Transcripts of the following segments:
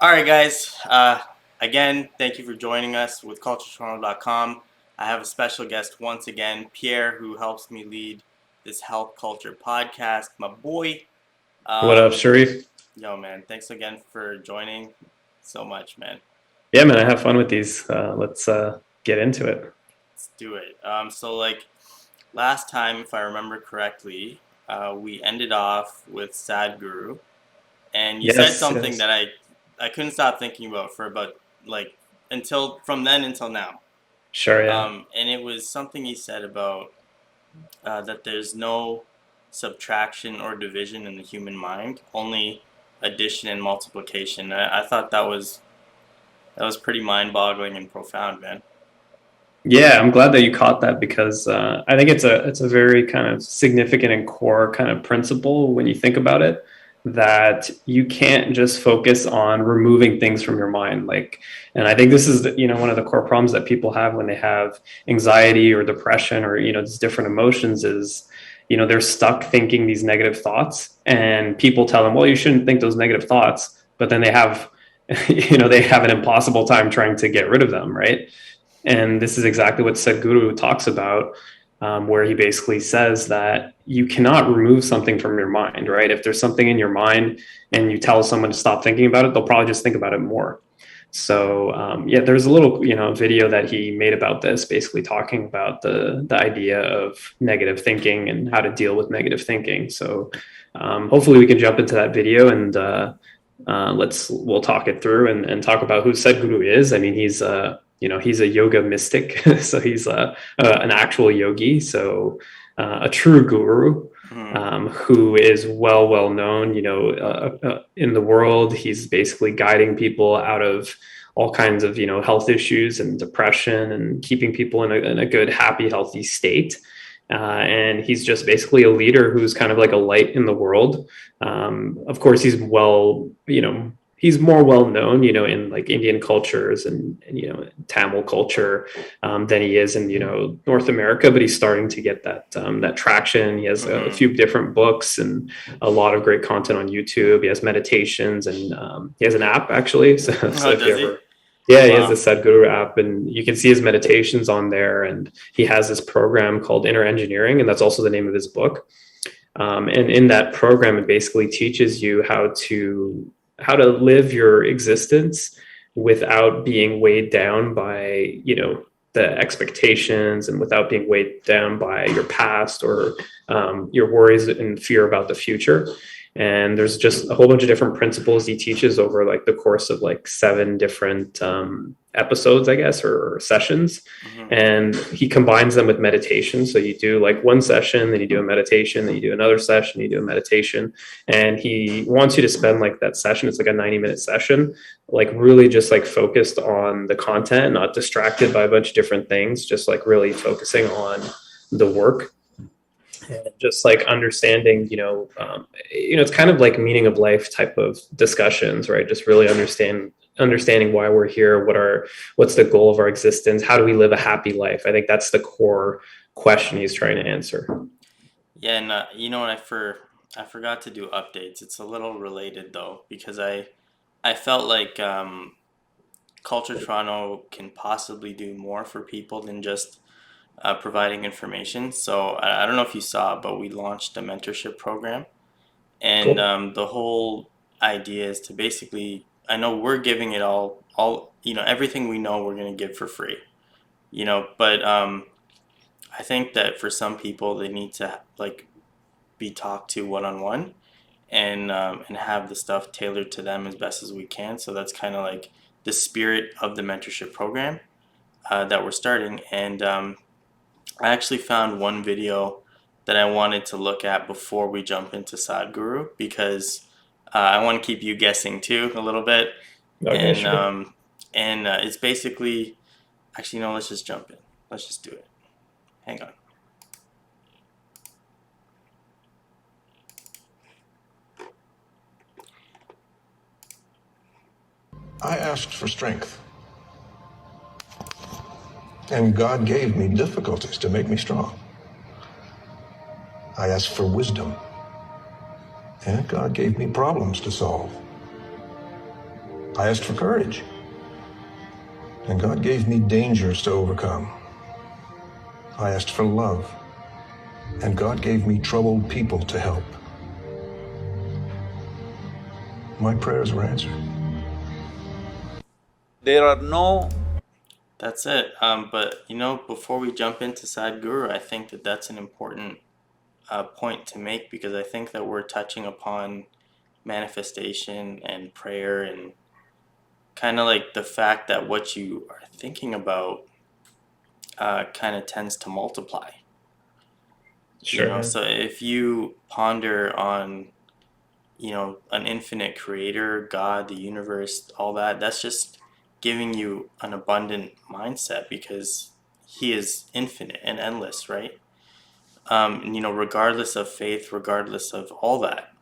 All right, guys. Again, thank you for joining us with culturetoronto.com. I have a special guest once again, Pierre, who helps me lead this health culture podcast. My boy. What up, Um, Sharif? Yo, man, thanks again for joining so much, man. Yeah, man, I have fun with these. Let's get into it. Let's do it. Last time, if I remember correctly, we ended off with Sadhguru, and you said Yes, something yes. that I couldn't stop thinking about for about like until from then until now. Sure, yeah. And it was something he said about that there's no subtraction or division in the human mind, only addition and multiplication. I thought that was pretty mind-boggling and profound, man. Yeah, I'm glad that you caught that because I think it's a very kind of significant and core kind of principle when you think about it, that you can't just focus on removing things from your mind. And I think this is one of the core problems that people have when they have anxiety or depression or these different emotions is they're stuck thinking these negative thoughts, and people tell them, well, you shouldn't think those negative thoughts, but then they have they have an impossible time trying to get rid of them, right? And this is exactly what Sadhguru talks about, where he basically says that you cannot remove something from your mind, right? If there's something in your mind and you tell someone to stop thinking about it, they'll probably just think about it more. So yeah, there's a little video that he made about this, basically talking about the idea of negative thinking and how to deal with negative thinking. So hopefully we can jump into that video and we'll talk it through and talk about who Sadhguru is. I mean, he's a yoga mystic, so he's an actual yogi, so a true guru, Mm-hmm. who is well known, in the world. He's basically guiding people out of all kinds of health issues and depression, and keeping people in a good, happy, healthy state. And he's just basically a leader who's kind of like a light in the world. Of course, he's more well known, in like Indian cultures and Tamil culture, than he is in North America. But he's starting to get that traction. He has a Mm-hmm. few different books and a lot of great content on YouTube. He has meditations, and he has an app actually. So Oh, if you does he? ever yeah, he has the Wow. Sadhguru app, and you can see his meditations on there. And he has this program called Inner Engineering, and that's also the name of his book. And in that program, it basically teaches you how to live your existence without being weighed down by the expectations, and without being weighed down by your past or your worries and fear about the future. And there's just a whole bunch of different principles he teaches over like the course of like 7 different episodes, I guess, or sessions. Mm-hmm. And he combines them with meditation. So you do like one session, then you do a meditation, then you do another session, you do a meditation. And he wants you to spend like that session, it's like a 90-minute session, like really just like focused on the content, not distracted by a bunch of different things, just like really focusing on the work. And just like understanding, it's kind of like meaning of life type of discussions, right? Just really understanding why we're here, what's the goal of our existence, how do we live a happy life. I think that's the core question he's trying to answer. Yeah, and you know what? I forgot to do updates. It's a little related though because I felt like Culture Toronto can possibly do more for people than just providing information. So I don't know if you saw, but we launched a mentorship program, and Cool. the whole idea is to basically, I know we're giving it all everything we know we're gonna give for free, but I think that for some people they need to like be talked to one on one, and have the stuff tailored to them as best as we can. So that's kind of like the spirit of the mentorship program that we're starting, and I actually found one video that I wanted to look at before we jump into Sadhguru because I want to keep you guessing too a little bit, Okay, and sure. um, and it's basically actually no. Let's just jump in. Let's just do it. Hang on. I asked for strength, and God gave me difficulties to make me strong. I asked for wisdom, and God gave me problems to solve. I asked for courage. And God gave me dangers to overcome. I asked for love. And God gave me troubled people to help. My prayers were answered. There are no… That's it. But before we jump into Sadhguru, I think that that's an important point to make, because I think that we're touching upon manifestation and prayer, and kind of like the fact that what you are thinking about kind of tends to multiply. Sure. So if you ponder on an infinite creator, God, the universe, all that, that's just giving you an abundant mindset, because he is infinite and endless, right? Regardless of faith, regardless of all that.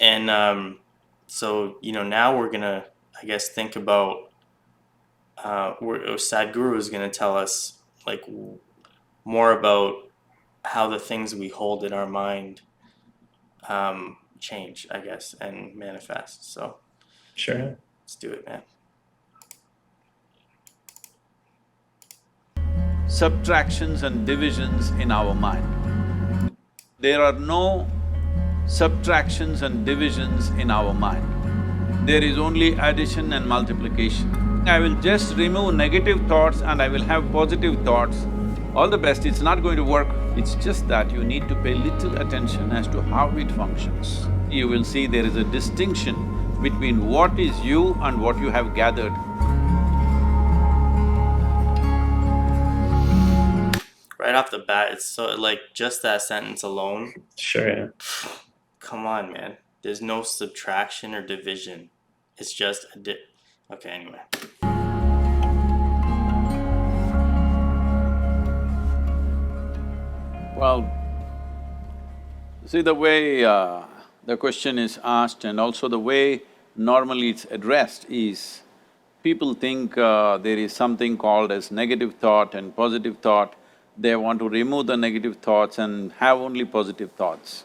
And so now we're gonna, I guess, think about Sadhguru is gonna tell us like more about how the things we hold in our mind change, I guess, and manifest. So Sure. let's do it, man. subtractions and divisions in our mind. There are no subtractions and divisions in our mind. There is only addition and multiplication. I will just remove negative thoughts and I will have positive thoughts. All the best, it's not going to work. It's just that you need to pay little attention as to how it functions. You will see there is a distinction between what is you and what you have gathered. Right off the bat, it's so like just that sentence alone. Sure, yeah. Come on, man. There's no subtraction or division. It's just okay, anyway. Well, see the way the question is asked and also the way normally it's addressed is, people think there is something called as negative thought and positive thought. They want to remove the negative thoughts and have only positive thoughts.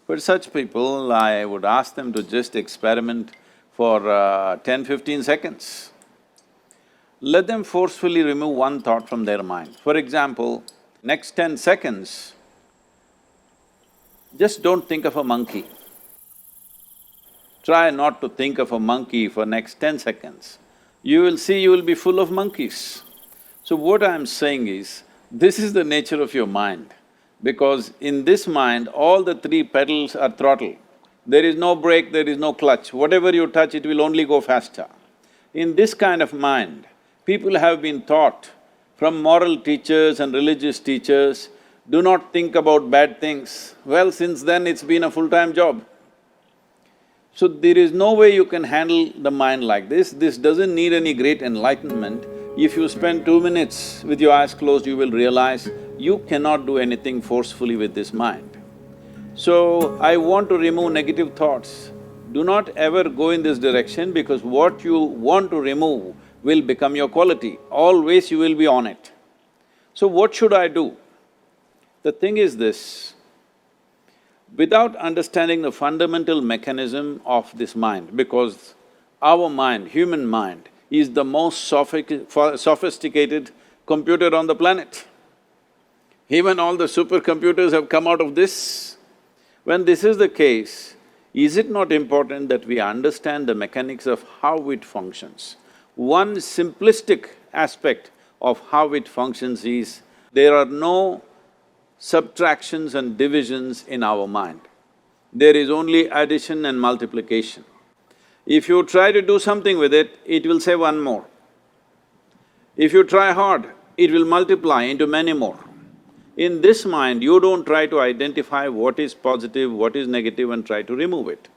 For such people, I would ask them to just experiment for 10-15 seconds. Let them forcefully remove one thought from their mind. For example, next 10 seconds, just don't think of a monkey. Try not to think of a monkey for next 10 seconds. You will see you will be full of monkeys. So what I'm saying is, this is the nature of your mind, because in this mind, all the three pedals are throttle. There is no brake, there is no clutch. Whatever you touch, it will only go faster. In this kind of mind, people have been taught from moral teachers and religious teachers, do not think about bad things. Well, since then it's been a full-time job. So there is no way you can handle the mind like this. This doesn't need any great enlightenment. If you spend 2 minutes with your eyes closed, you will realize you cannot do anything forcefully with this mind. So, I want to remove negative thoughts. Do not ever go in this direction, because what you want to remove will become your quality. Always you will be on it. So what should I do? The thing is this, without understanding the fundamental mechanism of this mind, because our mind, human mind, is the most sophisticated computer on the planet. Even all the supercomputers have come out of this. When this is the case, is it not important that we understand the mechanics of how it functions? One simplistic aspect of how it functions is, there are no subtractions and divisions in our mind. There is only addition and multiplication. If you try to do something with it, it will say one more. If you try hard, it will multiply into many more. In this mind, you don't try to identify what is positive, what is negative and try to remove it.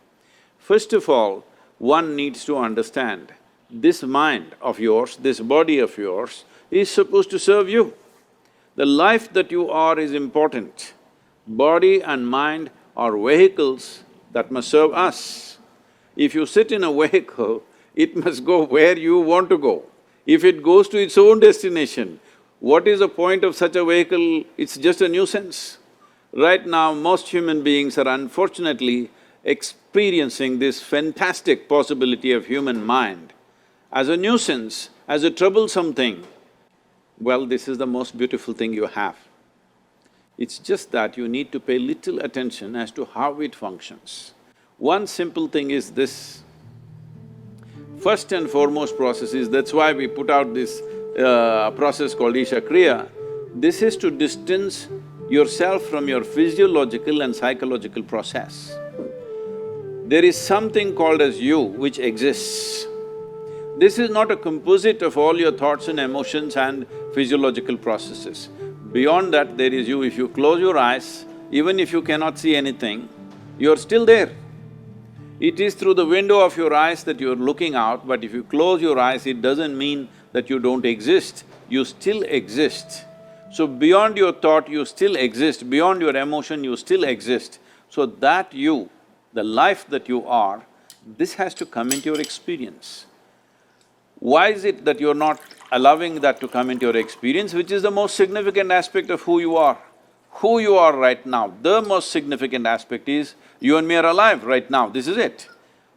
First of all, one needs to understand, this mind of yours, this body of yours is supposed to serve you. The life that you are is important. Body and mind are vehicles that must serve us. If you sit in a vehicle, it must go where you want to go. If it goes to its own destination, what is the point of such a vehicle? It's just a nuisance. Right now, most human beings are unfortunately experiencing this fantastic possibility of human mind as a nuisance, as a troublesome thing, well, this is the most beautiful thing you have. It's just that you need to pay little attention as to how it functions. One simple thing is this: first and foremost process is, that's why we put out this process called Isha Kriya. This is to distance yourself from your physiological and psychological process. There is something called as you which exists. This is not a composite of all your thoughts and emotions and physiological processes. Beyond that, there is you. If you close your eyes, even if you cannot see anything, you're still there. It is through the window of your eyes that you're looking out, but if you close your eyes, it doesn't mean that you don't exist, you still exist. So beyond your thought, you still exist, beyond your emotion, you still exist. So that you, the life that you are, this has to come into your experience. Why is it that you're not allowing that to come into your experience, which is the most significant aspect of who you are? Who you are right now, the most significant aspect is, you and me are alive right now, this is it.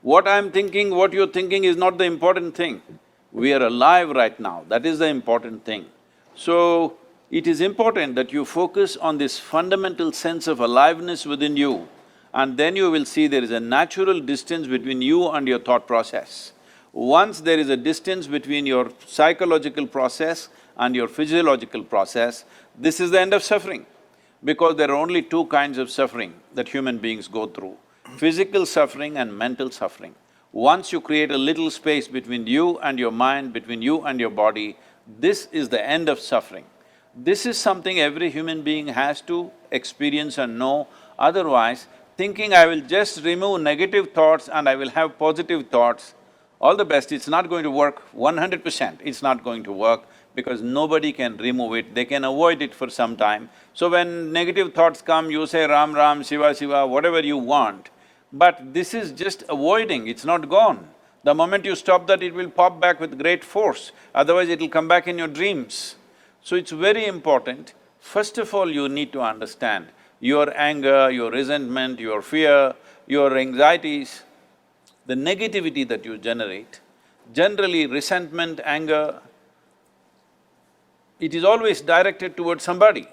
What I'm thinking, what you're thinking is not the important thing. We are alive right now, that is the important thing. So, it is important that you focus on this fundamental sense of aliveness within you, and then you will see there is a natural distance between you and your thought process. Once there is a distance between your psychological process and your physiological process, this is the end of suffering. Because there are only two kinds of suffering that human beings go through, physical suffering and mental suffering. Once you create a little space between you and your mind, between you and your body, this is the end of suffering. This is something every human being has to experience and know, otherwise thinking I will just remove negative thoughts and I will have positive thoughts, all the best, it's not going to work 100%, it's not going to work because nobody can remove it, they can avoid it for some time. So when negative thoughts come, you say Ram Ram, Shiva Shiva, whatever you want, but this is just avoiding, it's not gone. The moment you stop that, it will pop back with great force, otherwise it'll come back in your dreams. So it's very important, first of all you need to understand your anger, your resentment, your fear, your anxieties, the negativity that you generate. Generally resentment, anger, it is always directed towards somebody.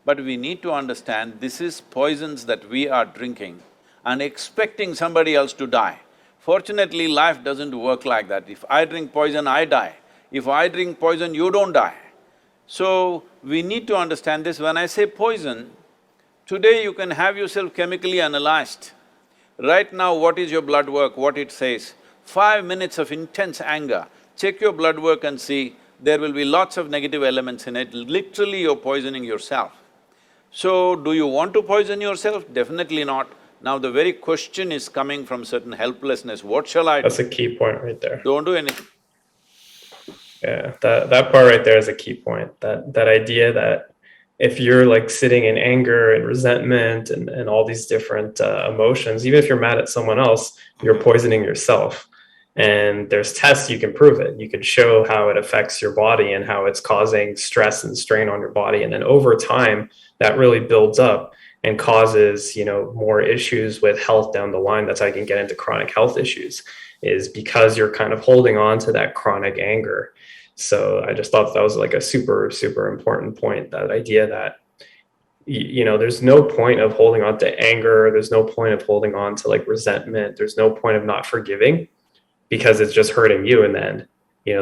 But we need to understand this is poisons that we are drinking and expecting somebody else to die. Fortunately, life doesn't work like that. If I drink poison, I die. If I drink poison, you don't die. So, we need to understand this. When I say poison, today you can have yourself chemically analyzed. Right now, what is your blood work, what it says? 5 minutes of intense anger, check your blood work and see, there will be lots of negative elements in it, literally you're poisoning yourself. So, do you want to poison yourself? Definitely not. Now the very question is coming from certain helplessness, what shall I do? That's a key point right there. Don't do anything. Yeah, that part right there is a key point, that idea that if you're like sitting in anger and resentment and all these different emotions, even if you're mad at someone else, you're poisoning yourself. And there's tests you can prove it. You can show how it affects your body and how it's causing stress and strain on your body. And then over time, that really builds up and causes, more issues with health down the line. That's how you can get into chronic health issues, is because you're kind of holding on to that chronic anger. So I just thought that was like a super, super important point, that idea that, there's no point of holding on to anger. There's no point of holding on to like resentment. There's no point of not forgiving, because it's just hurting you in the end.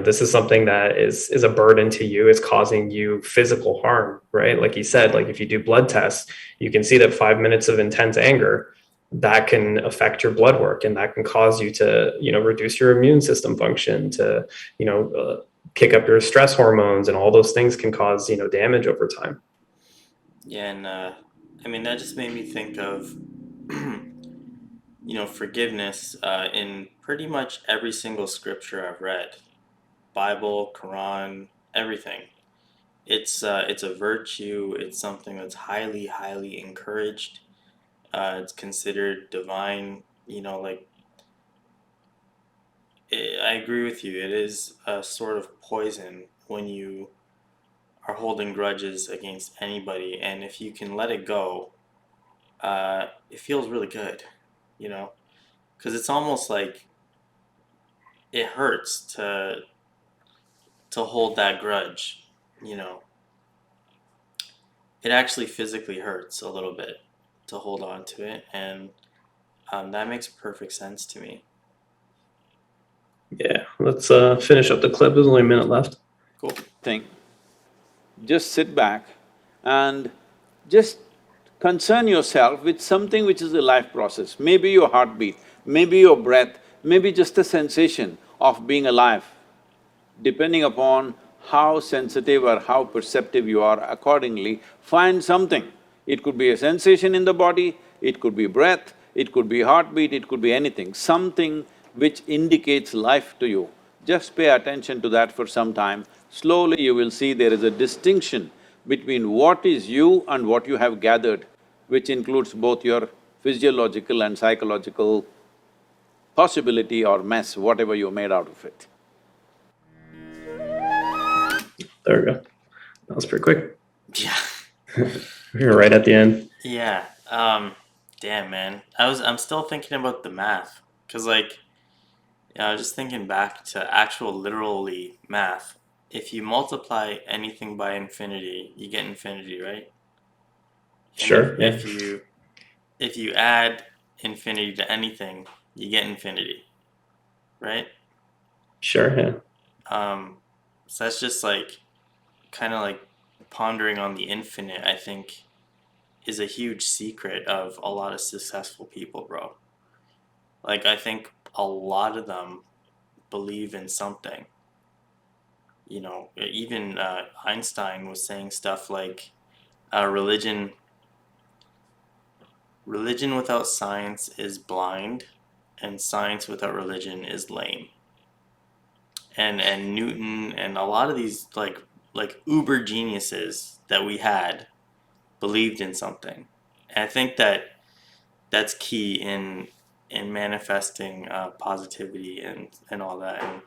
This is something that is a burden to you, is causing you physical harm, right? Like you said, like if you do blood tests, you can see that 5 minutes of intense anger, that can affect your blood work, and that can cause you to, reduce your immune system function, to, kick up your stress hormones, and all those things can cause, damage over time. Yeah, and I mean, that just made me think of forgiveness in pretty much every single scripture I've read. Bible, Quran, everything. It's a virtue, it's something that's highly, highly encouraged. It's considered divine, I agree with you. It is a sort of poison when you are holding grudges against anybody, and if you can let it go, it feels really good. because it's almost like it hurts to hold that grudge, you know. It actually physically hurts a little bit to hold on to it, and that makes perfect sense to me. Yeah, let's finish up the clip. There's only a minute left. Cool. Thing. Just sit back and just concern yourself with something which is a life process. Maybe your heartbeat, maybe your breath, maybe just a sensation of being alive. Depending upon how sensitive or how perceptive you are, accordingly, find something. It could be a sensation in the body, it could be breath, it could be heartbeat, it could be anything, something which indicates life to you. Just pay attention to that for some time. Slowly you will see there is a distinction between what is you and what you have gathered, which includes both your physiological and psychological possibility or mess, whatever you made out of it. There we go. That was pretty quick. Yeah. You're right at the end. Yeah. Damn, man. I'm still thinking about the math, because like, I was just thinking back to actual literally math. If you multiply anything by infinity, you get infinity, right? And Sure, yeah. if you add infinity to anything, you get infinity, right? Sure, yeah. So that's just like kind of like pondering on the infinite, I think, is a huge secret of a lot of successful people, bro. Like, I think a lot of them believe in something. Even Einstein was saying stuff like, religion without science is blind, and science without religion is lame. And Newton and a lot of these like uber geniuses that we had believed in something. And I think that's key in manifesting positivity and all that. And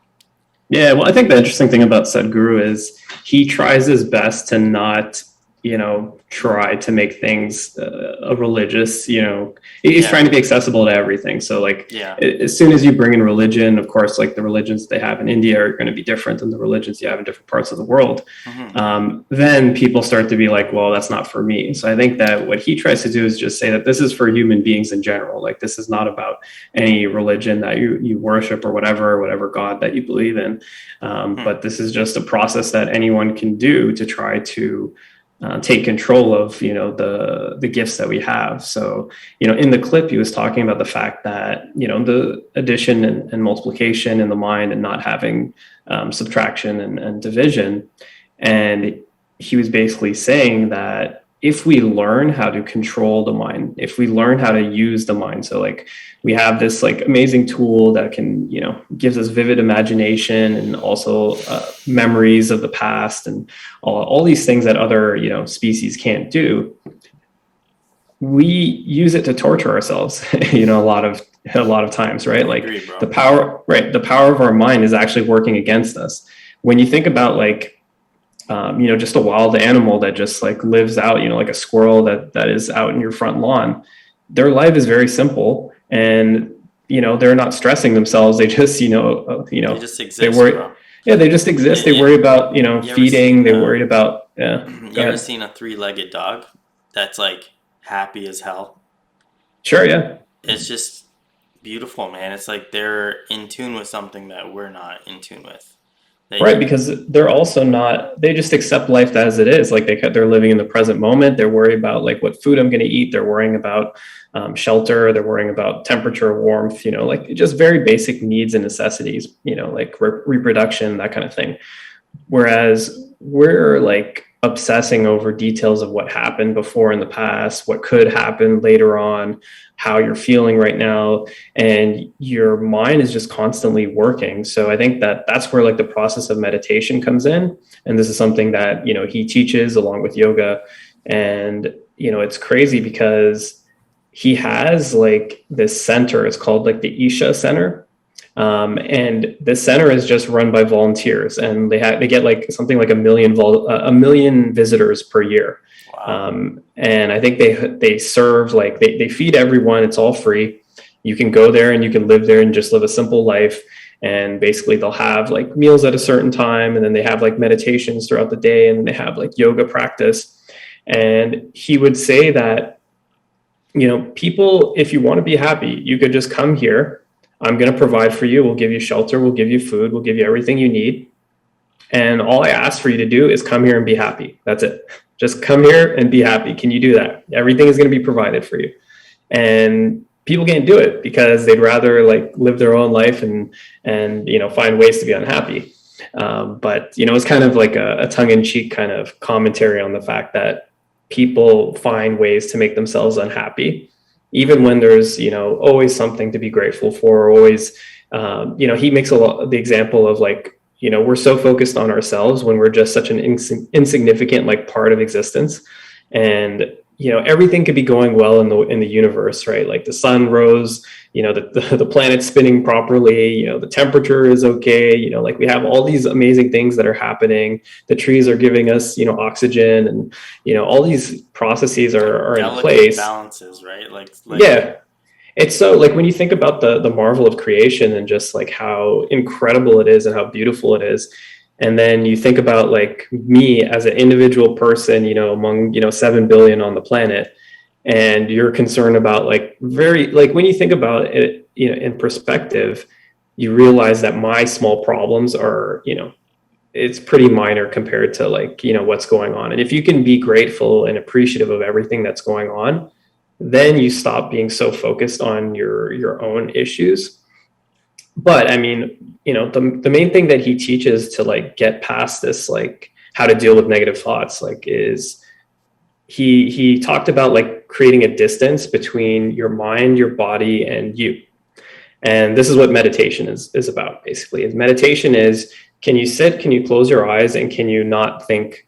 Yeah, well, I think the interesting thing about Sadhguru is he tries his best to not, try to make things a religious, he's Yeah. trying to be accessible to everything. So like, yeah, as soon as you bring in religion, of course, like the religions they have in India are going to be different than the religions you have in different parts of the world. Then people start to be like, well, that's not for me. So I think that what he tries to do is just say that this is for human beings in general. Like, this is not about any religion that you worship or whatever God that you believe in. But this is just a process that anyone can do to try to take control of the gifts that we have. So in the clip he was talking about the fact that the addition and multiplication in the mind and not having subtraction and division, and he was basically saying that if we learn how to control the mind, if we learn how to use the mind, so like we have this like amazing tool that can, gives us vivid imagination and also memories of the past and all these things that other, species can't do. We use it to torture ourselves, a lot of times, right? Like the power of our mind is actually working against us. When you think about like, just a wild animal that just like lives out, like a squirrel that is out in your front lawn, their life is very simple, and they're not stressing themselves. They just they just exist. They worry, they just exist. They worry about feeding. They worried about You ever seen a 3-legged dog that's like happy as hell? Sure, yeah. It's just beautiful, man. It's like they're in tune with something that we're not in tune with. Right, because they're also not, they just accept life as it is. Like they're living in the present moment. They're worried about like what food I'm going to eat. They're worrying about shelter. They're worrying about temperature, warmth, like just very basic needs and necessities, like reproduction, that kind of thing. Whereas we're like obsessing over details of what happened before in the past, what could happen later on, how you're feeling right now, and your mind is just constantly working. So I think that that's where like the process of meditation comes in, and this is something that he teaches along with yoga. And it's crazy because he has like this center, it's called like the Isha Center. And the center is just run by volunteers, and they get like something like a million visitors per year. Wow. And I think they serve like they feed everyone. It's all free, You can go there and you can live there and just live a simple life. And basically they'll have like meals at a certain time, and then they have like meditations throughout the day, and they have like yoga practice. And he would say that, people, if you want to be happy, you could just come here. I'm going to provide for you. We'll give you shelter. We'll give you food. We'll give you everything you need. And all I ask for you to do is come here and be happy. That's it. Just come here and be happy. Can you do that? Everything is going to be provided for you. And people can't do it because they'd rather like live their own life and find ways to be unhappy. But it's kind of like a tongue-in-cheek kind of commentary on the fact that people find ways to make themselves unhappy, even when there's always something to be grateful for. Always, he makes the example of like, we're so focused on ourselves when we're just such an insignificant like part of existence. And everything could be going well in the universe, right? Like the sun rose, the planet's spinning properly, the temperature is okay, like we have all these amazing things that are happening. The trees are giving us oxygen, and all these processes are in Delicate place. balances, right? Like Yeah, it's so like when you think about the marvel of creation and just like how incredible it is and how beautiful it is. And then you think about like me as an individual person, among 7 billion on the planet, and you're concerned about like very like when you think about it, in perspective, you realize that my small problems are, it's pretty minor compared to like, what's going on. And if you can be grateful and appreciative of everything that's going on, then you stop being so focused on your own issues. But I mean, the main thing that he teaches to like get past this, like how to deal with negative thoughts, like is he talked about like creating a distance between your mind, your body, and you. And this is what meditation is about, basically. Is meditation is, can you sit, can you close your eyes, and can you not think,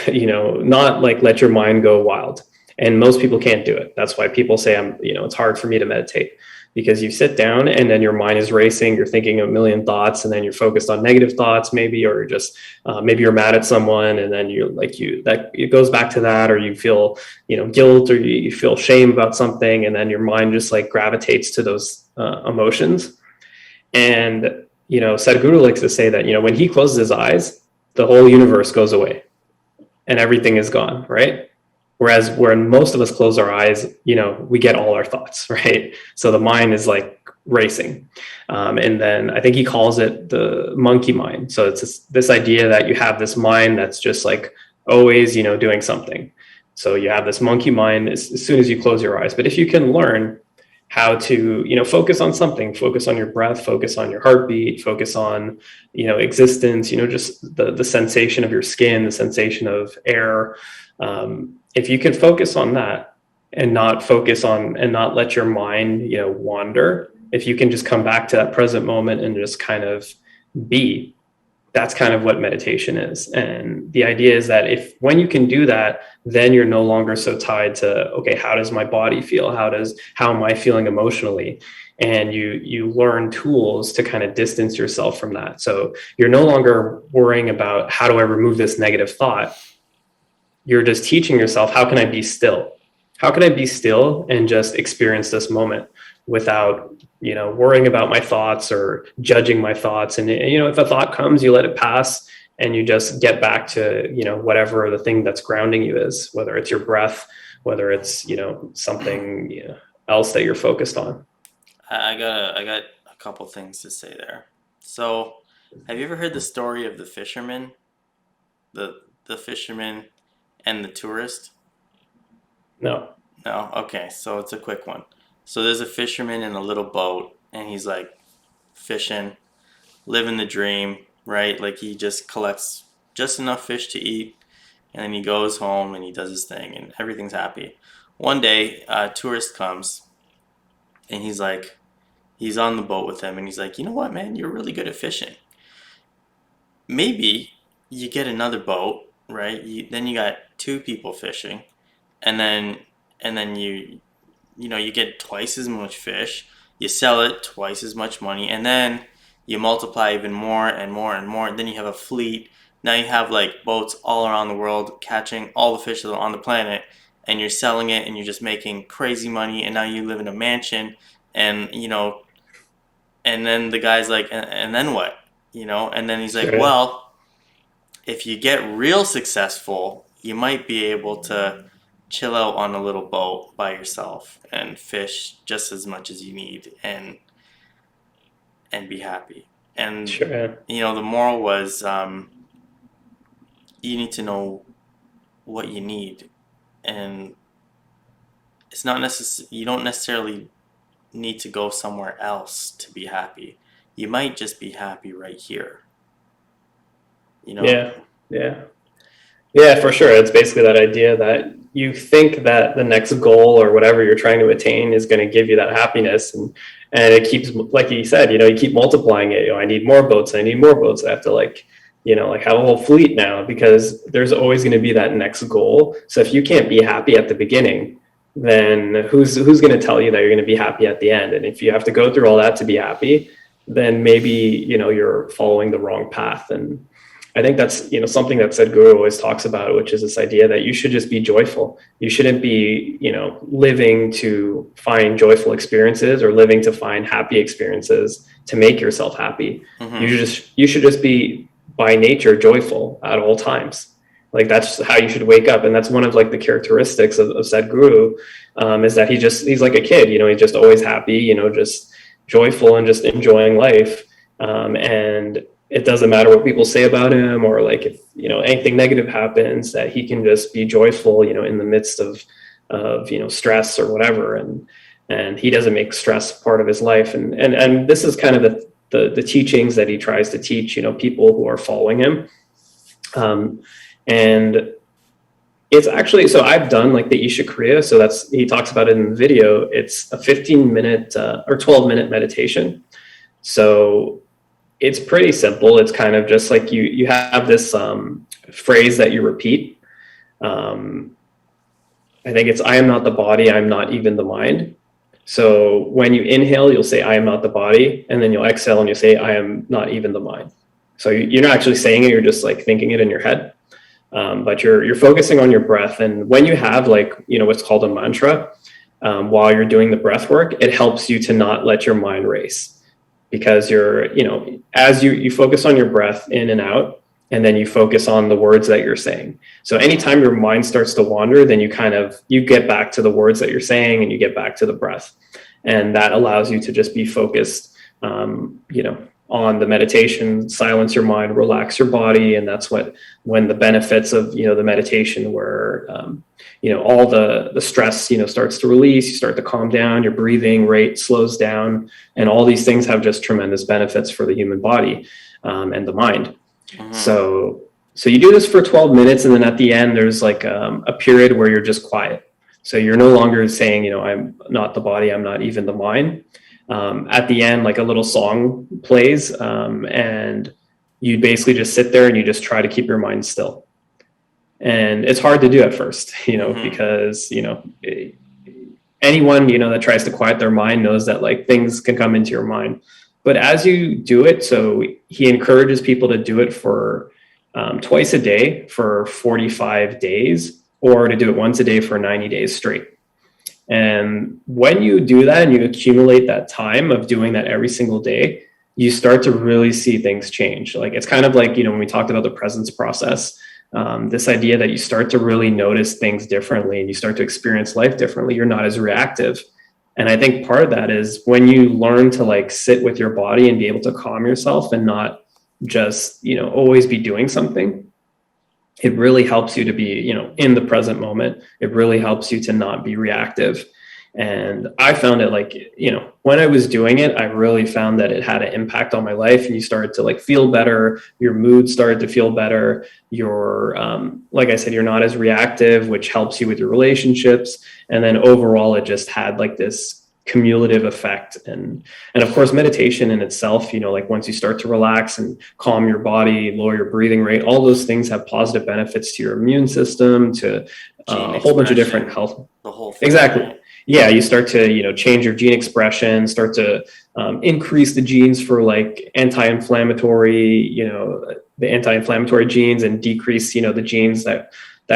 not like let your mind go wild? And most people can't do it. That's why people say it's hard for me to meditate, because you sit down and then your mind is racing, you're thinking a million thoughts, and then you're focused on negative thoughts maybe, or just maybe you're mad at someone, and then that it goes back to that, or you feel guilt, or you feel shame about something, and then your mind just like gravitates to those emotions. And Sadhguru likes to say that when he closes his eyes, the whole universe goes away and everything is gone, right? Whereas when most of us close our eyes, we get all our thoughts, right? So the mind is like racing. And then I think he calls it the monkey mind. So it's this idea that you have this mind that's just like always, doing something. So you have this monkey mind as soon as you close your eyes. But if you can learn how to, focus on something, focus on your breath, focus on your heartbeat, focus on, existence, just the sensation of your skin, the sensation of air. If you can focus on that and not focus on and not let your mind, wander, if you can just come back to that present moment and just kind of be, that's kind of what meditation is. And the idea is that when you can do that, then you're no longer so tied to, okay, how does my body feel? How am I feeling emotionally? And you learn tools to kind of distance yourself from that. So you're no longer worrying about how do I remove this negative thought. You're just teaching yourself, how can I be still? How can I be still and just experience this moment without, worrying about my thoughts or judging my thoughts? And, if a thought comes, you let it pass and you just get back to, whatever the thing that's grounding you is, whether it's your breath, whether it's, something else that you're focused on. I got a couple things to say there. So, have you ever heard the story of the fisherman, the fisherman and the tourist? No. No? Okay, so it's a quick one. So there's a fisherman in a little boat, and he's like fishing, living the dream, right? Like he just collects just enough fish to eat, and then he goes home and he does his thing, and everything's happy. One day, a tourist comes, and he's on the boat with him, and he's like, you know what, man, you're really good at fishing. Maybe you get another boat, right? Then you got two people fishing, and then you get twice as much fish. You sell it, twice as much money, and then you multiply even more and more and more. And then you have a fleet. Now you have like boats all around the world catching all the fish that are on the planet, and you're selling it, and you're just making crazy money. And now you live in a mansion, And, and then the guy's like, and then what? And then he's like, Sure. well, if you get real successful, you might be able to chill out on a little boat by yourself and fish just as much as you need and be happy. And, Sure. the moral was, you need to know what you need. And it's not you don't necessarily need to go somewhere else to be happy. You might just be happy right here. Yeah. Yeah. Yeah, for sure. It's basically that idea that you think that the next goal or whatever you're trying to attain is going to give you that happiness, and it keeps, like you said, you keep multiplying it. I need more boats. I need more boats. I have to like have a whole fleet now, because there's always going to be that next goal. So if you can't be happy at the beginning, then who's going to tell you that you're going to be happy at the end? And if you have to go through all that to be happy, then maybe you're following the wrong path. And I think that's something that Sadhguru always talks about, which is this idea that you should just be joyful. You shouldn't be living to find joyful experiences or living to find happy experiences to make yourself happy. Mm-hmm. You should just be by nature joyful at all times. Like that's how you should wake up, and that's one of like the characteristics of Sadhguru, is that he's like a kid. He's just always happy. Just joyful and just enjoying life. And it doesn't matter what people say about him, or like if anything negative happens, that he can just be joyful in the midst of stress or whatever, and he doesn't make stress part of his life. And this is kind of the teachings that he tries to teach people who are following him. And it's actually, so I've done like the Isha Kriya. So he talks about it in the video. It's a 15-minute or 12-minute meditation. So it's pretty simple. It's kind of just like you have this phrase that you repeat. I think it's, I am not the body, I'm not even the mind. So when you inhale, you'll say, I am not the body. And then you'll exhale and you'll say, I am not even the mind. So you're not actually saying it, you're just like thinking it in your head. But you're focusing on your breath. And when you have what's called a mantra, while you're doing the breath work, it helps you to not let your mind race, because as you focus on your breath in and out, and then you focus on the words that you're saying. So anytime your mind starts to wander, then you get back to the words that you're saying and you get back to the breath. And that allows you to just be focused, on the meditation, silence your mind, relax your body. And that's when the benefits of, the meditation, where, all the stress, starts to release, you start to calm down, your breathing rate slows down, and all these things have just tremendous benefits for the human body, and the mind. Mm-hmm. So you do this for 12 minutes. And then at the end, there's like a period where you're just quiet. So you're no longer saying, I'm not the body, I'm not even the mind. At the end, like a little song plays, and you basically just sit there and you just try to keep your mind still. And it's hard to do at first, mm-hmm. because, anyone, that tries to quiet their mind knows that like things can come into your mind. But as you do it, so he encourages people to do it for twice a day for 45 days, or to do it once a day for 90 days straight. And when you do that and you accumulate that time of doing that every single day, you start to really see things change. Like it's kind of like, when we talked about the presence process, this idea that you start to really notice things differently and you start to experience life differently. You're not as reactive. And I think part of that is when you learn to like sit with your body and be able to calm yourself and not just, always be doing something. It really helps you to be, in the present moment. It really helps you to not be reactive. And I found it like, when I was doing it, I really found that it had an impact on my life, and you started to like feel better. Your mood started to feel better. You're, like I said, you're not as reactive, which helps you with your relationships. And then overall, it just had like this cumulative effect. And of course, meditation in itself, like once you start to relax and calm your body, lower your breathing rate, all those things have positive benefits to your immune system, to a whole bunch of different health. The whole thing. Exactly. Yeah, you start to, change your gene expression, start to increase the genes for like anti-inflammatory, the anti-inflammatory genes, and decrease, the genes that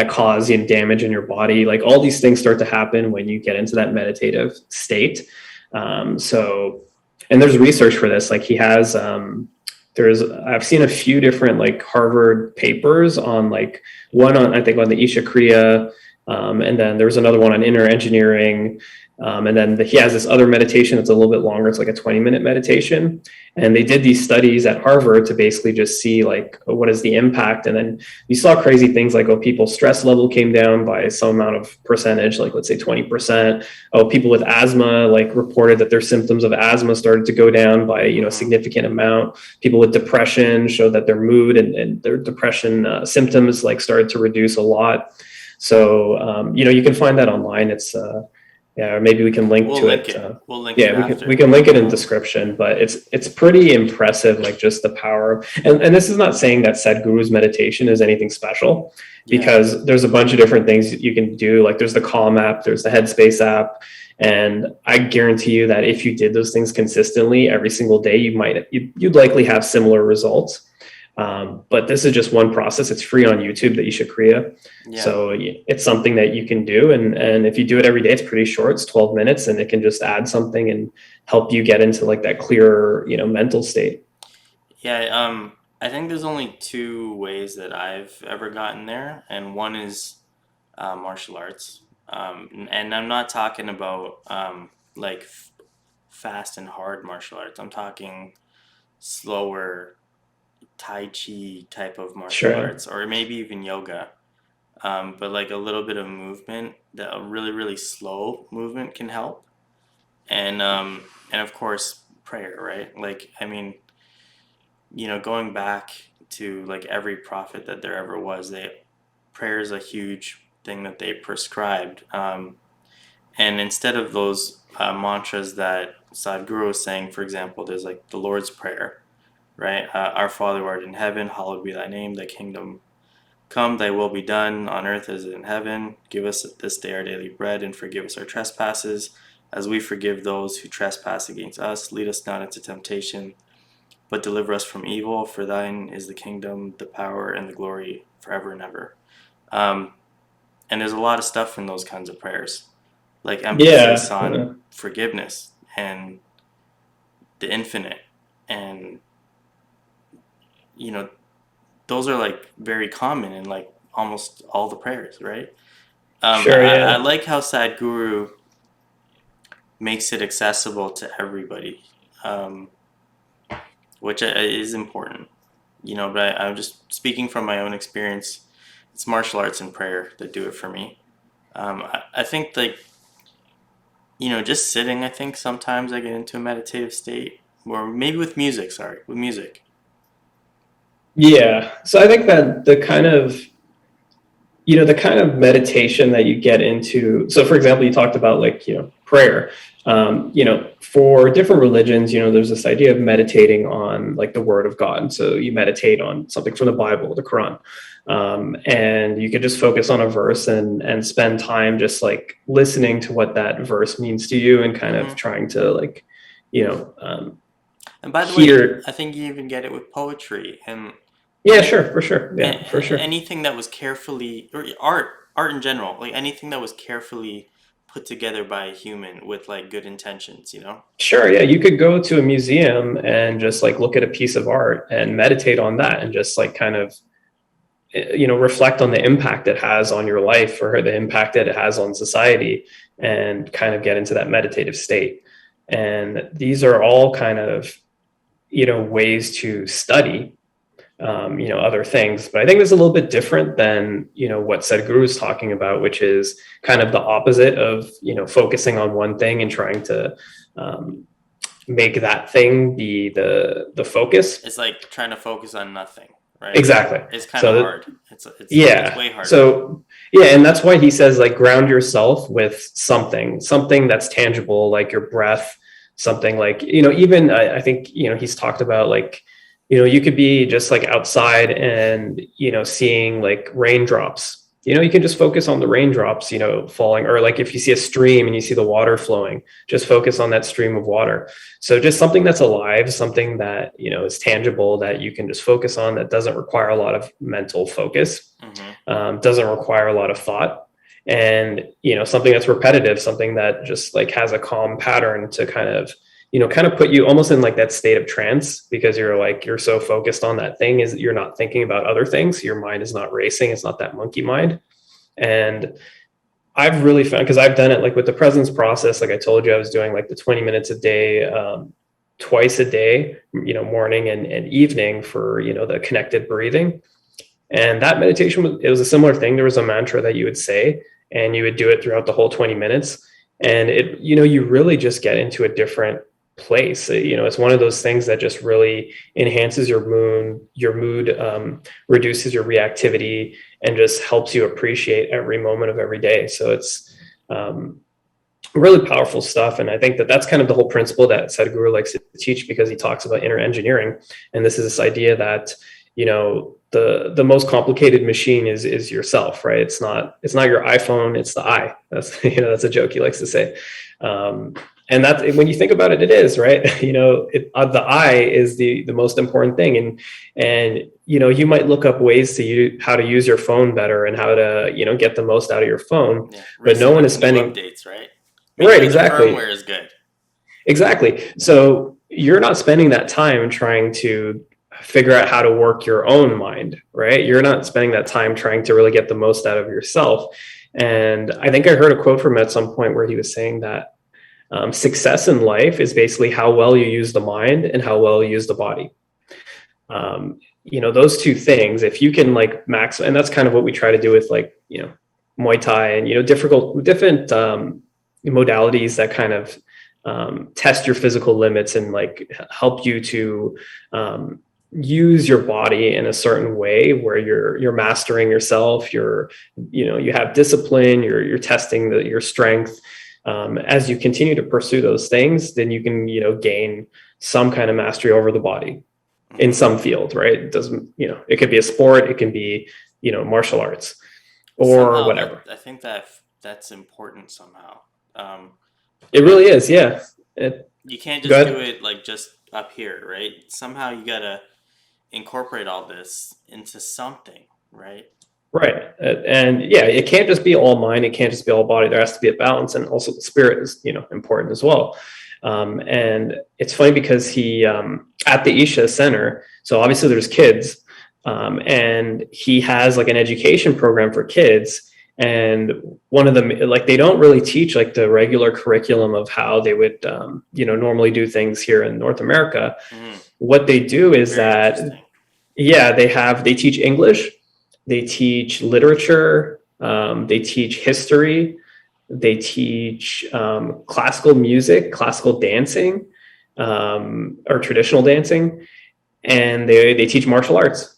cause damage in your body. Like all these things start to happen when you get into that meditative state. So, and there's research for this. Like he has, I've seen a few different like Harvard papers on like one on, I think on the Isha Kriya, and then there's another one on inner engineering. And then he has this other meditation that's a little bit longer. It's like a 20-minute meditation. And they did these studies at Harvard to basically just see like, what is the impact? And then you saw crazy things like, oh, people's stress level came down by some amount of percentage, like let's say 20%. Oh, people with asthma like reported that their symptoms of asthma started to go down by, a significant amount. People with depression showed that their mood and their depression symptoms like started to reduce a lot. So, you can find that online. It's, yeah, or maybe we can link to it. We'll link yeah, it after. We can link it in description, but it's pretty impressive, like just the power. And this is not saying that Sadhguru's meditation is anything special, because there's a bunch of different things you can do. Like there's the Calm app, there's the Headspace app, and I guarantee you that if you did those things consistently every single day, you'd likely have similar results. But this is just one process. It's free on YouTube, the Isha Kriya. Yeah. So it's something that you can do. And if you do it every day, it's pretty short. It's 12 minutes and it can just add something and help you get into like that clearer, mental state. Yeah. I think there's only two ways that I've ever gotten there. And one is martial arts. And I'm not talking about like fast and hard martial arts. I'm talking slower Tai Chi type of martial arts, or maybe even yoga, but like a little bit of movement, that a really, really slow movement can help. And of course prayer, right? Like, I mean, going back to like every prophet that there ever was, prayer is a huge thing that they prescribed. And instead of those mantras that Sadhguru was saying, for example, there's like the Lord's Prayer, right? Our Father who art in heaven, hallowed be thy name, thy kingdom come, thy will be done on earth as in heaven. Give us this day our daily bread, and forgive us our trespasses, as we forgive those who trespass against us. Lead us not into temptation, but deliver us from evil. For thine is the kingdom, the power, and the glory forever and ever. And there's a lot of stuff in those kinds of prayers, like emphasis on forgiveness and the infinite, and those are like very common in like almost all the prayers, right? I like how Sadhguru makes it accessible to everybody, which is important, but I'm just speaking from my own experience. It's martial arts and prayer that do it for me. I think like, just sitting, I think sometimes I get into a meditative state, or maybe with music, Yeah. So I think that the kind of meditation that you get into, so for example, you talked about like, prayer, for different religions, there's this idea of meditating on like the word of God. And so you meditate on something from the Bible, the Quran. And you could just focus on a verse and spend time just like listening to what that verse means to you, and kind of trying to like, and by the way, I think you even get it with poetry and for sure. Yeah, for sure. Anything that was carefully, or art in general, like anything that was carefully put together by a human with like good intentions, Sure, yeah. You could go to a museum and just like look at a piece of art and meditate on that, and just like kind of, reflect on the impact it has on your life, or the impact that it has on society, and kind of get into that meditative state. And these are all kind of, ways to study other things. But I think it's a little bit different than, what Sadhguru is talking about, which is kind of the opposite of, focusing on one thing and trying to make that thing be the focus. It's like trying to focus on nothing, right? Exactly. It's kind of hard. It's way harder. So, and that's why he says like ground yourself with something that's tangible, like your breath, something like, even I think, he's talked about like, you could be just like outside and, seeing like raindrops, you can just focus on the raindrops, falling, or like if you see a stream and you see the water flowing, just focus on that stream of water. So just something that's alive, something that, is tangible, that you can just focus on, that doesn't require a lot of mental focus, doesn't require a lot of thought. and something that's repetitive, something that just like has a calm pattern to kind of put you almost in like that state of trance, because you're so focused on that thing, is you're not thinking about other things, your mind is not racing, it's not that monkey mind. And I've really found, because I've done it like with the presence process, like I told you, I was doing like the 20 minutes a day, twice a day, morning and evening, for the connected breathing. And that meditation, it was a similar thing. There was a mantra that you would say, and you would do it throughout the whole 20 minutes. And you really just get into a different place. It's one of those things that just really enhances your mood, reduces your reactivity, and just helps you appreciate every moment of every day. So it's um, really powerful stuff. And I think that that's kind of the whole principle that Sadhguru likes to teach, because he talks about inner engineering. And this is this idea that, the most complicated machine is yourself, right? It's not your iPhone, it's the I. That's, that's a joke he likes to say. And that, when you think about it, it is, right. The I is the most important thing. And you might look up ways how to use your phone better, and how to get the most out of your phone. Yeah, But no one is recently new spending. updates, right? Make Right, sure the exactly. firmware is good. Exactly. So you're not spending that time trying to figure out how to work your own mind, right? You're not spending that time trying to really get the most out of yourself. And I think I heard a quote from him at some point where he was saying that success in life is basically how well you use the mind and how well you use the body. Those two things, if you can like max, and that's kind of what we try to do with like, Muay Thai and, different modalities that kind of test your physical limits, and like help you to use your body in a certain way where you're mastering yourself. You have discipline. You're testing your strength. As you continue to pursue those things, then you can gain some kind of mastery over the body in some field, right? It doesn't, it could be a sport, it can be martial arts or Somehow whatever. I think that's important somehow. Um, It I, really is, yeah. you can't Go just do ahead. it like just up here, right? Somehow you gotta incorporate all this into something, right? Right. And yeah, it can't just be all mind. It can't just be all body. There has to be a balance. And also the spirit is, important as well. And it's funny because he, at the Isha Center, so obviously there's kids, and he has like an education program for kids. And one of them, like, they don't really teach like the regular curriculum of how they would, normally do things here in North America. Mm, What they do is very that, interesting. yeah, they teach English, they teach literature, they teach history, they teach classical music, classical dancing, or traditional dancing, and they teach martial arts.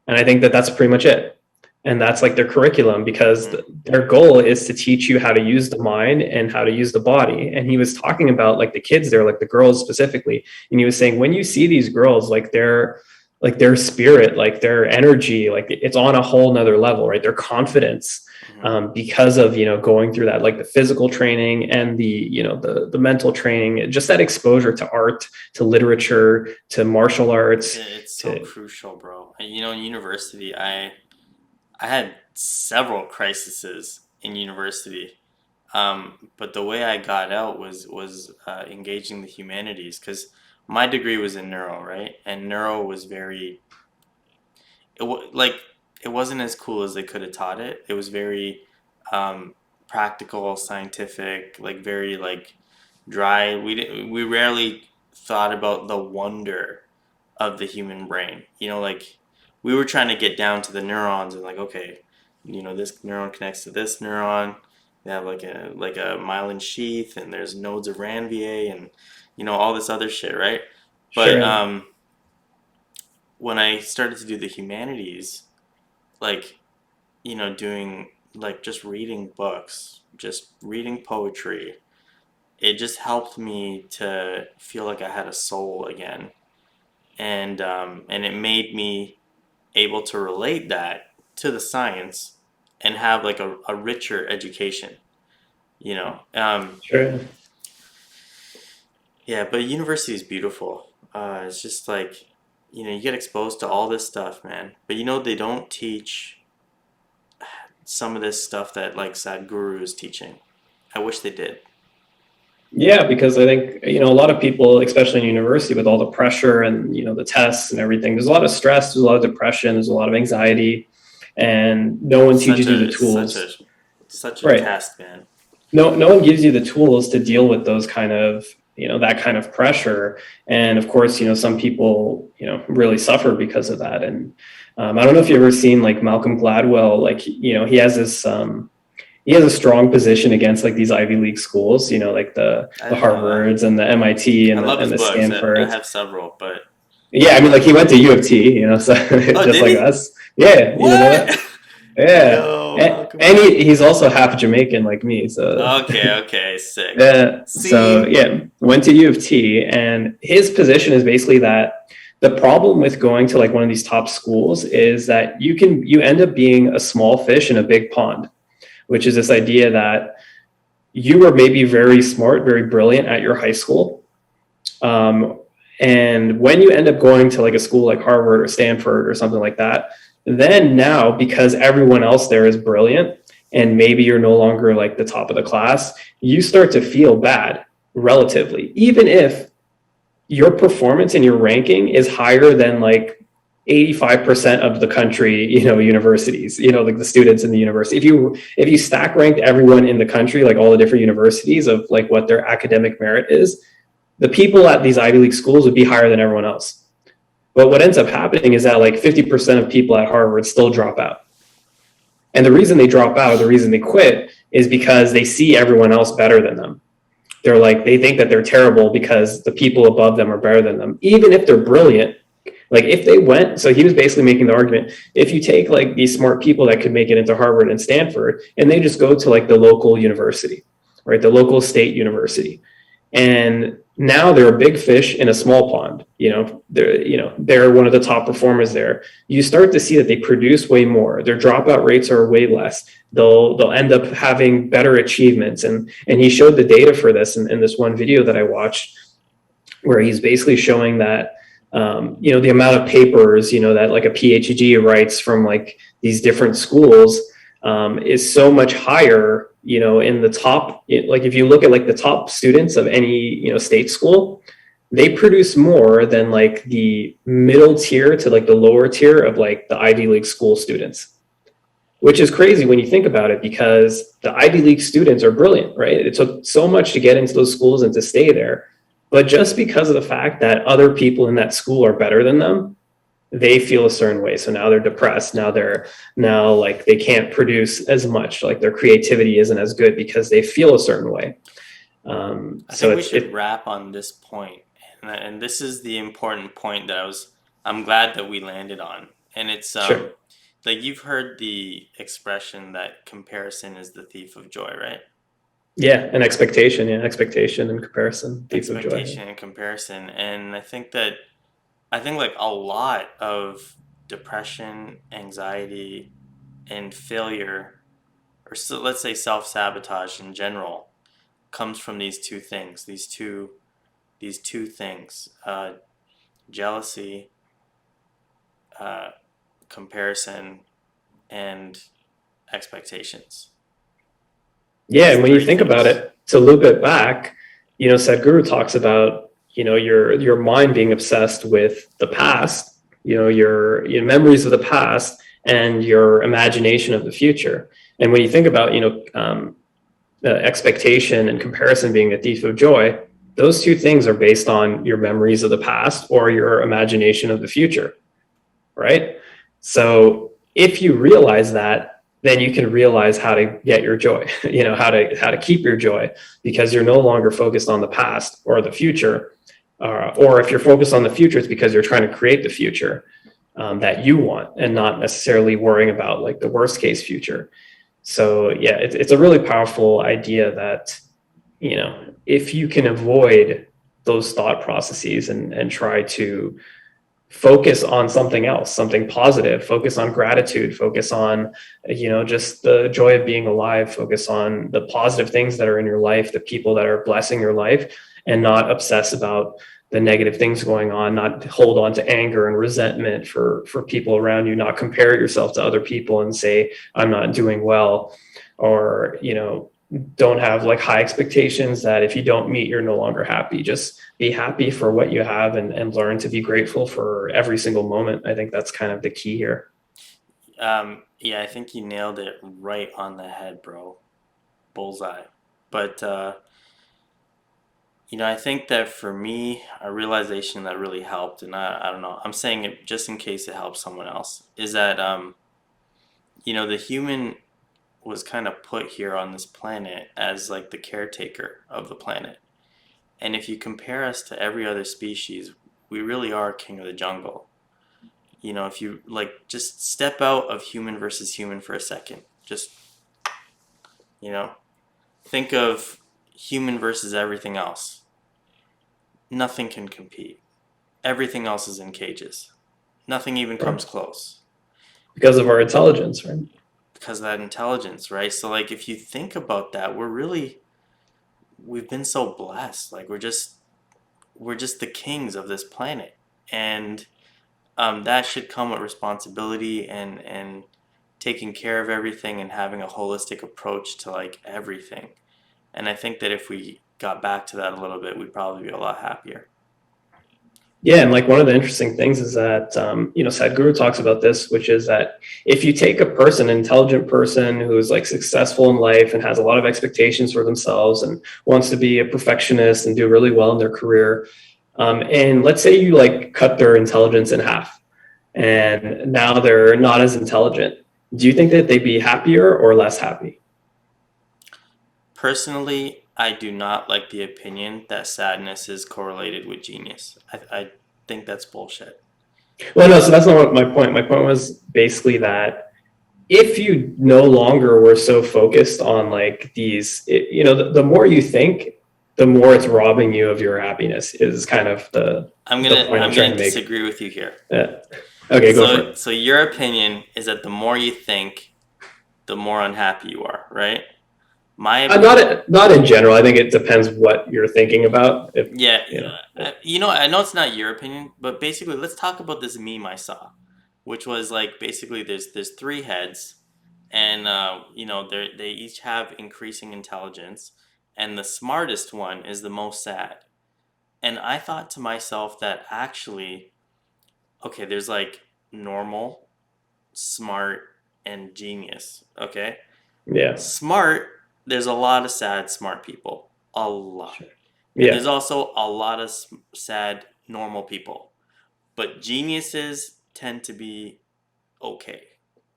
And I think that that's pretty much it. And that's like their curriculum, because Mm, their goal is to teach you how to use the mind and how to use the body. And he was talking about like the kids there, like the girls specifically. And he was saying, when you see these girls, like their spirit, like their energy, like it's on a whole nother level, right? Their confidence, mhm. because of, going through that, like the physical training and the mental training, just that exposure to art, to literature, to martial arts, It's so to, crucial, bro. And, in university, I had several crises in university. But the way I got out was engaging the humanities, because my degree was in neuro, right? And neuro was very like it wasn't as cool as they could have taught it. It was very practical, scientific, like very like dry. We rarely thought about the wonder of the human brain. Like we were trying to get down to the neurons and like, okay, this neuron connects to this neuron. They have like a myelin sheath, and there's nodes of Ranvier, and all this other shit, right? But sure. when I started to do the humanities, like doing like just reading books, just reading poetry, it just helped me to feel like I had a soul again, and it made me able to relate that to the science and have like a richer education. You know, Sure. yeah. But university is beautiful. It's just like you get exposed to all this stuff, man. But they don't teach some of this stuff that like Sadhguru is teaching. I wish they did. Yeah, because I think, a lot of people, especially in university, with all the pressure and, the tests and everything, there's a lot of stress, there's a lot of depression, there's a lot of anxiety, and no one teaches you the tools. Such a Right. test, man. No one gives you the tools to deal with those kind of, that kind of pressure. And of course, some people, really suffer because of that. And I don't know if you've ever seen like Malcolm Gladwell, like, he has this, he has a strong position against like these Ivy League schools, like the Harvards and the MIT and I love his the books. Stanfords. I have several, but yeah, I mean, like he went to U of T, so just like us. Yeah, what? You know that? Yeah, Yo, and he's also half Jamaican like me. So okay, sick. Yeah. So yeah, went to U of T, and his position is basically that the problem with going to like one of these top schools is that you end up being a small fish in a big pond, which is this idea that you were maybe very smart, very brilliant at your high school. And when you end up going to like a school like Harvard or Stanford or something like that, then now because everyone else there is brilliant and maybe you're no longer like the top of the class, you start to feel bad relatively, even if your performance and your ranking is higher than like 85% of the country, universities, like the students in the university. If you stack ranked everyone in the country, like all the different universities of like what their academic merit is, the people at these Ivy League schools would be higher than everyone else. But what ends up happening is that like 50% of people at Harvard still drop out. And the reason they drop out, the reason they quit, is because they see everyone else better than them. They think that they're terrible because the people above them are better than them, even if they're brilliant. Like if they went, so he was basically making the argument, if you take like these smart people that could make it into Harvard and Stanford, and they just go to like the local university, right? The local state university. And now they're a big fish in a small pond. They're one of the top performers there. You start to see that they produce way more. Their dropout rates are way less. They'll end up having better achievements. And he showed the data for this in this one video that I watched, where he's basically showing that the amount of papers, that like a PhD writes from like these different schools is so much higher, in the top, like if you look at like the top students of any, state school, they produce more than like the middle tier to like the lower tier of like the Ivy League school students, which is crazy when you think about it, because the Ivy League students are brilliant, right? It took so much to get into those schools and to stay there. But just because of the fact that other people in that school are better than them, they feel a certain way. So now they're depressed. Now like they can't produce as much, like their creativity isn't as good because they feel a certain way. I think we should wrap on this point. And this is the important point that I'm glad that we landed on. And it's Sure. like you've heard the expression that comparison is the thief of joy, right? Yeah, an expectation. Yeah, expectation and comparison. Expectation and comparison. And I think like a lot of depression, anxiety, and failure, or so, let's say self-sabotage in general, comes from these two things. These two things: jealousy, comparison, and expectations. Yeah, and when you think about it, to loop it back, Sadhguru talks about your mind being obsessed with the past, your memories of the past and your imagination of the future. And when you think about expectation and comparison being a thief of joy, those two things are based on your memories of the past or your imagination of the future, right? So if you realize that, then you can realize how to get your joy, how to keep your joy, because you're no longer focused on the past or the future. Or if you're focused on the future, it's because you're trying to create the future that you want and not necessarily worrying about like the worst case future. So yeah, it's a really powerful idea that, if you can avoid those thought processes and try to focus on something else, something positive, focus on gratitude, focus on, just the joy of being alive, focus on the positive things that are in your life, the people that are blessing your life, and not obsess about the negative things going on, not hold on to anger and resentment for people around you, not compare yourself to other people and say, I'm not doing well, or, don't have like high expectations that if you don't meet, you're no longer happy. Just be happy for what you have, and learn to be grateful for every single moment. I think that's kind of the key here. Yeah, I think you nailed it right on the head, bro. Bullseye. But, I think that for me, a realization that really helped, and I don't know, I'm saying it just in case it helps someone else, is that, the human was kind of put here on this planet as like the caretaker of the planet. And if you compare us to every other species, we really are king of the jungle. If you like just step out of human versus human for a second, just, you know, think of human versus everything else. Nothing can compete. Everything else is in cages. Nothing even comes close. Because of our intelligence, right? Because of that intelligence, right? So like if you think about that, we've been so blessed. Like we're just the kings of this planet. And that should come with responsibility and taking care of everything and having a holistic approach to like everything. And I think that if we got back to that a little bit, we'd probably be a lot happier. Yeah, and like one of the interesting things is that Sadhguru talks about this, which is that if you take a person, an intelligent person who's like successful in life and has a lot of expectations for themselves and wants to be a perfectionist and do really well in their career, and let's say you like cut their intelligence in half, and now they're not as intelligent. Do you think that they'd be happier or less happy? Personally, I do not like the opinion that sadness is correlated with genius. I think that's bullshit. Well, no, so that's not what my point. My point was basically that if you no longer were so focused on like these, the more you think, the more it's robbing you of your happiness, is kind of the I'm point gonna trying to make. disagree with you here. Yeah. Okay, go for it. So your opinion is that the more you think, the more unhappy you are, right? My opinion, Not in general. I think it depends what you're thinking about. yeah, I know it's not your opinion, but basically, let's talk about this meme I saw, which was like basically there's three heads, and they each have increasing intelligence, and the smartest one is the most sad. And I thought to myself that actually, okay, there's like normal, smart, and genius. Okay, Yeah. smart, there's a lot of sad smart people, a lot. Sure. And Yeah. there's also a lot of sad normal people. But geniuses tend to be okay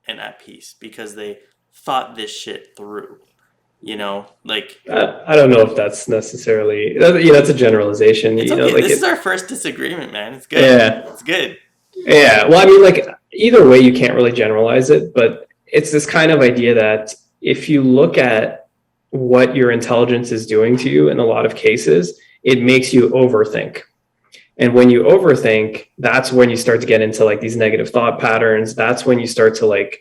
and at peace because they thought this shit through. Like I don't know if that's necessarily. That's a generalization. it's okay. This is our first disagreement, man. It's good. Yeah. It's good. Yeah. Well, I mean, like either way, you can't really generalize it, but it's this kind of idea that if you look at what your intelligence is doing to you in a lot of cases, it makes you overthink. And when you overthink, that's when you start to get into like these negative thought patterns. That's when you start to like,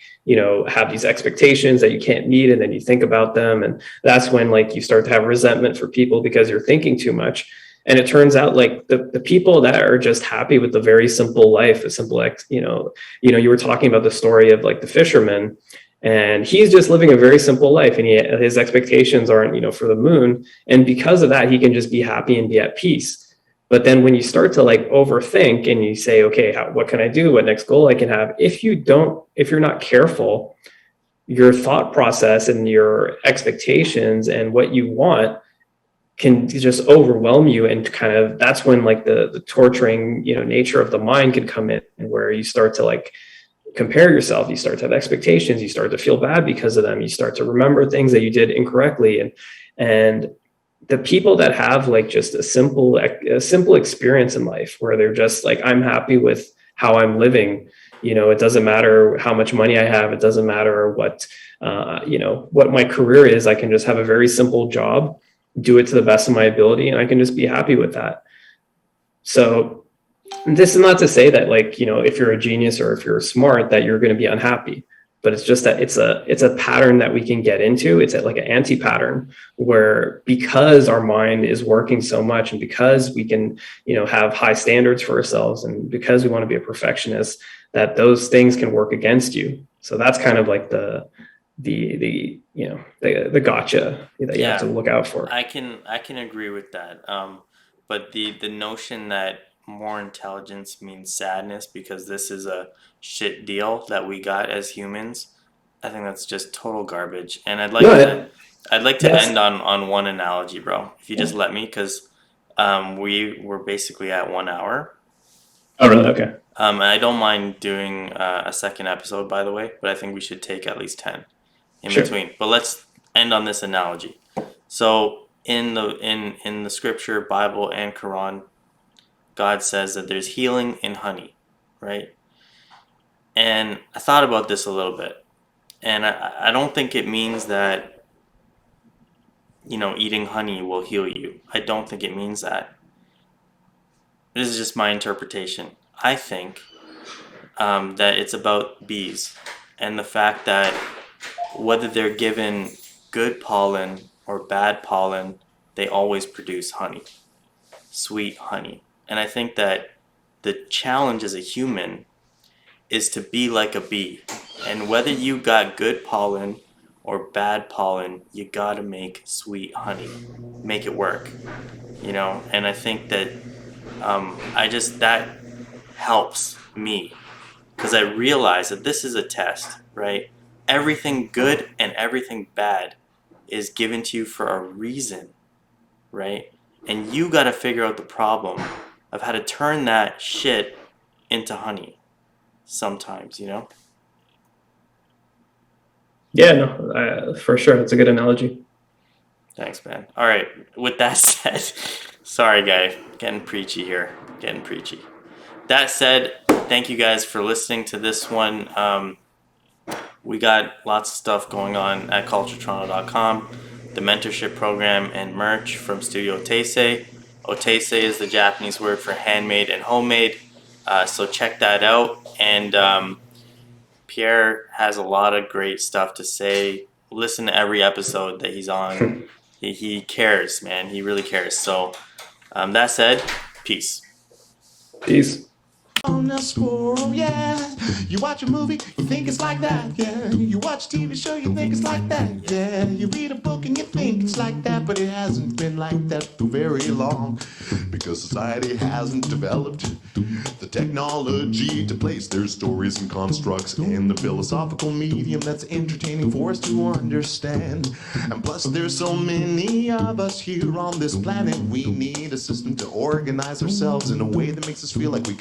have these expectations that you can't meet, and then you think about them. And that's when like you start to have resentment for people because you're thinking too much. And it turns out like the people that are just happy with the very simple life, a simple, you were talking about the story of like the fisherman, and he's just living a very simple life, and his expectations aren't, for the moon. And because of that, he can just be happy and be at peace. But then when you start to like overthink and you say, okay, what can I do? What next goal I can have? If you're not careful, your thought process and your expectations and what you want can just overwhelm you. And kind of, that's when like the torturing, nature of the mind can come in, where you start to like compare yourself. You start to have expectations. You start to feel bad because of them. You start to remember things that you did incorrectly. And the people that have like just a simple experience in life, where they're just like, I'm happy with how I'm living. It doesn't matter how much money I have. It doesn't matter what my career is. I can just have a very simple job, do it to the best of my ability, and I can just be happy with that. So this is not to say that like, if you're a genius or if you're smart, that you're going to be unhappy. but it's just that it's a pattern that we can get into. It's like an anti-pattern where, because our mind is working so much, and because we can, have high standards for ourselves, and because we want to be a perfectionist, that those things can work against you. So that's kind of like the gotcha that you have to look out for. I can agree with that. But the notion that more intelligence means sadness because this is a shit deal that we got as humans, I think that's just total garbage. And I'd like to end on one analogy, bro. If you just let me, because we were basically at 1 hour. Oh, really? Okay. I don't mind doing a second episode, by the way, but I think we should take at least 10 in between. But let's end on this analogy. So in the scripture, Bible and Quran, God says that there's healing in honey, right? And I thought about this a little bit, and I don't think it means that eating honey will heal you. I don't think it means that. This is just my interpretation. I think that it's about bees and the fact that whether they're given good pollen or bad pollen, they always produce honey, sweet honey. And I think that the challenge as a human is to be like a bee. And whether you got good pollen or bad pollen, you gotta make sweet honey, make it work, And I think that that helps me because I realize that this is a test, right? Everything good and everything bad is given to you for a reason, right? And you got to figure out the problem of how to turn that shit into honey sometimes, Yeah, no, for sure. That's a good analogy. Thanks, man. All right. With that said, sorry, guy. Getting preachy here. Getting preachy. That said, thank you guys for listening to this one. We got lots of stuff going on at culturetoronto.com, the mentorship program and merch from Studio Oteise. Oteise is the Japanese word for handmade and homemade, so check that out. And Pierre has a lot of great stuff to say. Listen to every episode that he's on. He cares, man. He really cares. So that said, peace. Peace. On a squirrel, yeah. You watch a movie, you think it's like that, yeah. You watch a TV show, you think it's like that, yeah. You read a book and you think it's like that, but it hasn't been like that for very long. Because society hasn't developed the technology to place their stories and constructs in the philosophical medium that's entertaining for us to understand. And plus there's so many of us here on this planet, we need a system to organize ourselves in a way that makes us feel like we come